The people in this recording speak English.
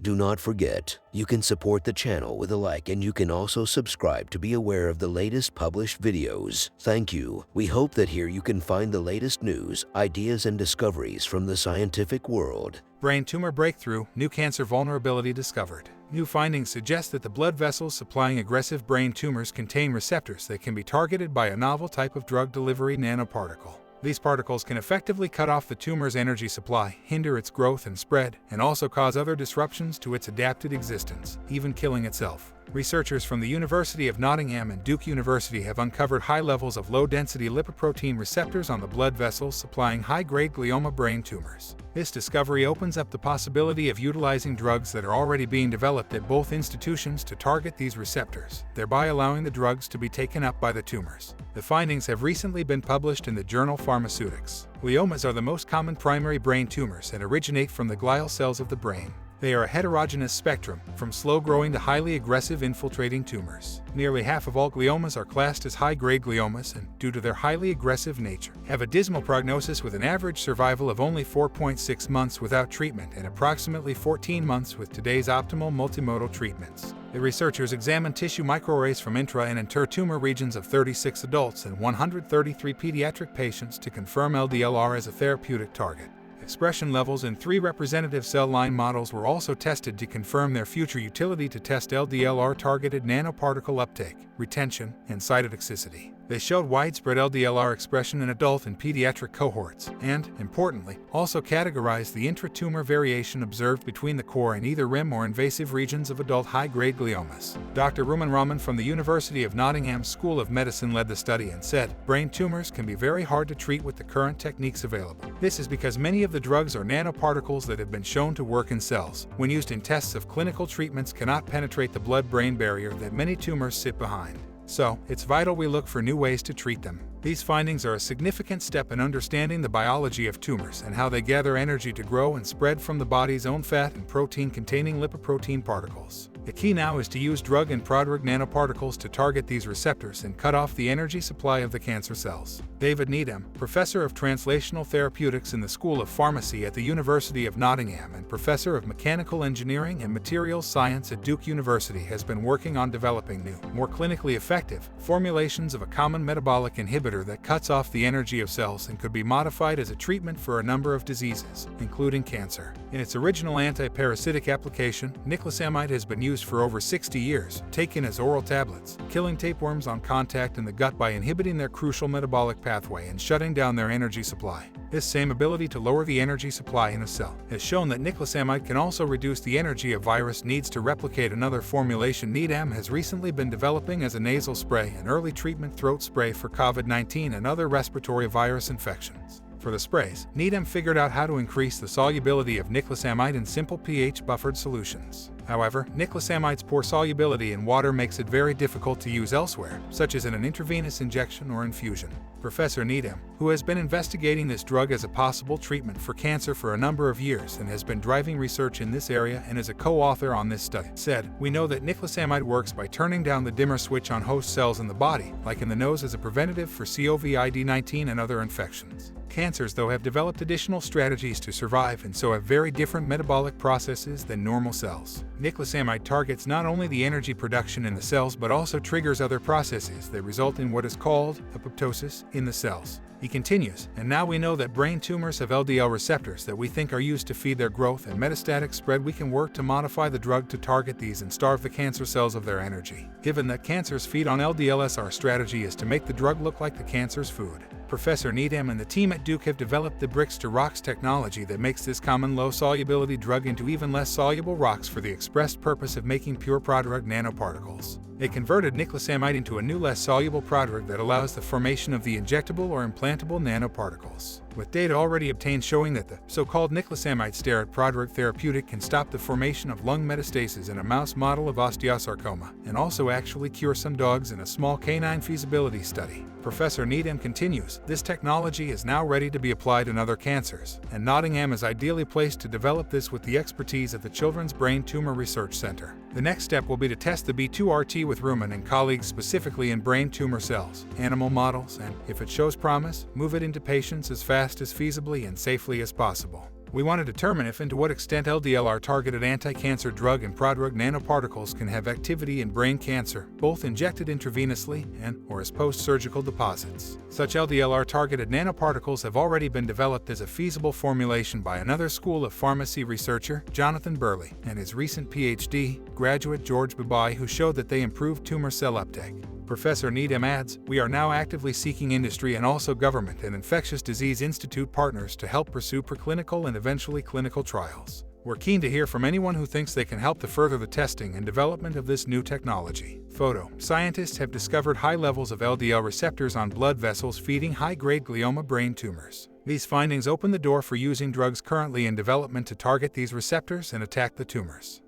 Do not forget, you can support the channel with a like, and you can also subscribe to be aware of the latest published videos. Thank you. We hope that here you can find the latest news, ideas, and discoveries from the scientific world. Brain tumor breakthrough, new cancer vulnerability discovered. New findings suggest that the blood vessels supplying aggressive brain tumors contain receptors that can be targeted by a novel type of drug delivery nanoparticle. These particles can effectively cut off the tumor's energy supply, hinder its growth and spread, and also cause other disruptions to its adapted existence, even killing itself. Researchers from the University of Nottingham and Duke University have uncovered high levels of low-density lipoprotein receptors on the blood vessels supplying high-grade glioma brain tumors. This discovery opens up the possibility of utilizing drugs that are already being developed at both institutions to target these receptors, thereby allowing the drugs to be taken up by the tumors. The findings have recently been published in the journal Pharmaceutics. Gliomas are the most common primary brain tumors and originate from the glial cells of the brain. They are a heterogeneous spectrum, from slow-growing to highly aggressive infiltrating tumors. Nearly half of all gliomas are classed as high-grade gliomas and, due to their highly aggressive nature, have a dismal prognosis with an average survival of only 4.6 months without treatment and approximately 14 months with today's optimal multimodal treatments. The researchers examined tissue microarrays from intra- and intertumor regions of 36 adults and 133 pediatric patients to confirm LDLR as a therapeutic target. Expression levels in 3 representative cell line models were also tested to confirm their future utility to test LDLR-targeted nanoparticle uptake, retention, and cytotoxicity. They showed widespread LDLR expression in adult and pediatric cohorts and, importantly, also categorized the intratumor variation observed between the core and either rim or invasive regions of adult high-grade gliomas. Dr. Ruman Raman from the University of Nottingham School of Medicine led the study and said, "Brain tumors can be very hard to treat with the current techniques available. This is because many of the drugs are nanoparticles that have been shown to work in cells. When used in tests of clinical treatments, cannot penetrate the blood-brain barrier that many tumors sit behind. So, it's vital we look for new ways to treat them." These findings are a significant step in understanding the biology of tumors and how they gather energy to grow and spread from the body's own fat and protein-containing lipoprotein particles. The key now is to use drug and prodrug nanoparticles to target these receptors and cut off the energy supply of the cancer cells. David Needham, professor of translational therapeutics in the School of Pharmacy at the University of Nottingham and professor of mechanical engineering and materials science at Duke University, has been working on developing new, more clinically effective formulations of a common metabolic inhibitor that cuts off the energy of cells and could be modified as a treatment for a number of diseases, including cancer. In its original anti-parasitic application, niclosamide has been used for over 60 years, taken as oral tablets, killing tapeworms on contact in the gut by inhibiting their crucial metabolic pathway and shutting down their energy supply. This same ability to lower the energy supply in a cell has shown that niclosamide can also reduce the energy a virus needs to replicate. Another formulation Needham has recently been developing as a nasal spray and early treatment throat spray for COVID-19 and other respiratory virus infections. For the sprays, Needham figured out how to increase the solubility of niclosamide in simple pH-buffered solutions. However, niclosamide's poor solubility in water makes it very difficult to use elsewhere, such as in an intravenous injection or infusion. Professor Needham, who has been investigating this drug as a possible treatment for cancer for a number of years and has been driving research in this area and is a co-author on this study, said, "We know that niclosamide works by turning down the dimmer switch on host cells in the body, like in the nose, as a preventative for COVID-19 and other infections. Cancers, though, have developed additional strategies to survive and so have very different metabolic processes than normal cells. Niclosamide targets not only the energy production in the cells but also triggers other processes that result in what is called apoptosis in the cells." He continues, "And now we know that brain tumors have LDL receptors that we think are used to feed their growth and metastatic spread. We can work to modify the drug to target these and starve the cancer cells of their energy. Given that cancers feed on LDLs, our strategy is to make the drug look like the cancer's food." Professor Needham and the team at Duke have developed the bricks to rocks technology that makes this common low-solubility drug into even less soluble rocks for the expressed purpose of making pure prodrug nanoparticles. They converted niclosamide into a new, less soluble prodrug that allows the formation of the injectable or implantable nanoparticles. With data already obtained showing that the so-called niclosamide steroid prodrug therapeutic can stop the formation of lung metastases in a mouse model of osteosarcoma, and also actually cure some dogs in a small canine feasibility study. Professor Needham continues, this technology is now ready to be applied in other cancers, and Nottingham is ideally placed to develop this with the expertise of the Children's Brain Tumor Research Center. The next step will be to test the B2RT with Ruman and colleagues specifically in brain tumor cells, animal models, and, if it shows promise, move it into patients as fast as feasibly and safely as possible. We want to determine if and to what extent LDLR-targeted anti-cancer drug and prodrug nanoparticles can have activity in brain cancer, both injected intravenously and/or as post-surgical deposits. Such LDLR-targeted nanoparticles have already been developed as a feasible formulation by another School of Pharmacy researcher, Jonathan Burley, and his recent PhD graduate George Babai, who showed that they improved tumor cell uptake. Professor Needham adds, we are now actively seeking industry and also government and infectious disease institute partners to help pursue preclinical and eventually clinical trials. We're keen to hear from anyone who thinks they can help to further the testing and development of this new technology. Photo. Scientists have discovered high levels of LDL receptors on blood vessels feeding high-grade glioma brain tumors. These findings open the door for using drugs currently in development to target these receptors and attack the tumors.